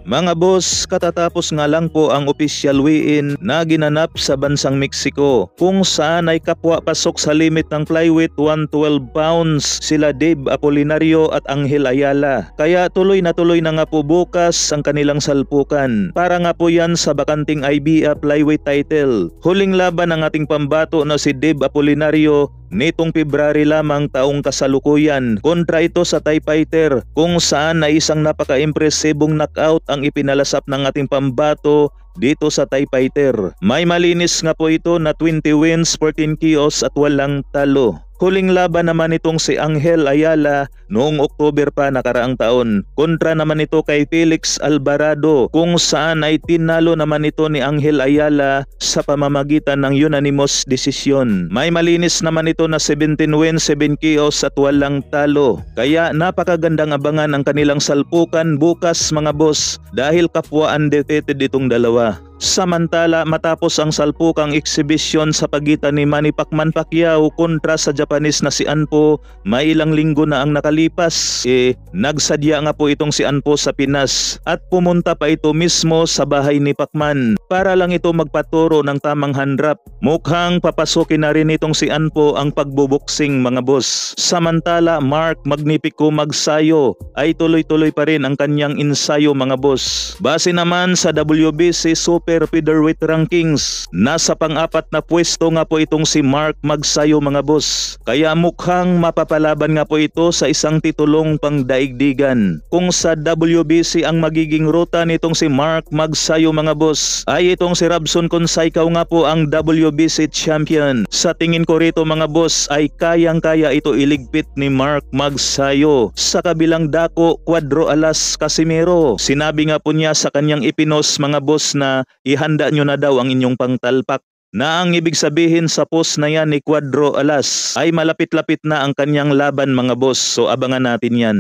Mga boss, katatapos nga lang po ang official weigh-in na ginanap sa bansang Mexico kung saan ay kapwa pasok sa limit ng flyweight 112 pounds sila Dave Apolinario at Angel Ayala. Kaya tuloy na nga po bukas ang kanilang salpukan para nga po yan sa bakanting IBF flyweight title. Huling laban ng ating pambato na si Dave Apolinario nitong February lamang taong kasalukuyan kontra ito sa Thai fighter kung saan ay isang napaka-impresibong knockout ang ipinalasap ng ating pambato dito sa Thai fighter. May malinis nga po ito na 20 wins, 14 KOs at walang talo. Huling laban naman itong si Angel Ayala noong October pa nakaraang taon. Kontra naman ito kay Felix Alvarado kung saan ay tinalo naman ito ni Angel Ayala sa pamamagitan ng unanimous decision. May malinis naman ito na 17 wins, 7 KOs at walang talo. Kaya napakagandang abangan ang kanilang salpukan bukas mga boss dahil kapwa undefeated itong dalawa. Samantala matapos ang salpukang exhibition sa pagitan ni Manny Pacquiao kontra sa Japanese na si Anpo, may ilang linggo na ang nakalipas, nagsadya nga po itong si Anpo sa Pinas at pumunta pa ito mismo sa bahay ni Pacman para lang ito magpaturo ng tamang handrap. Mukhang papasukin na rin itong si Anpo ang pagbuboksing mga boss. Samantala Mark Magnifico Magsayo ay tuloy-tuloy pa rin ang kanyang ensayo mga boss. Base naman sa WBC Super Featherweight Rankings, nasa pang-apat na pwesto nga po itong si Mark Magsayo mga boss. Kaya mukhang mapapalaban nga po ito sa isang titulong pangdaigdigan. Kung sa WBC ang magiging ruta nitong si Mark Magsayo mga boss, ay itong si Robson Conceição nga po ang WBC champion. Sa tingin ko rito mga boss ay kayang-kaya ito iligpit ni Mark Magsayo. Sa kabilang dako, Cuadro Alas Casimero. Sinabi nga po niya sa kanyang ipinos mga boss na ihanda nyo na daw ang inyong pangtalpak, na ang ibig sabihin sa post na yan ni Cuadro Alas ay malapit-lapit na ang kanyang laban mga boss, so abangan natin yan.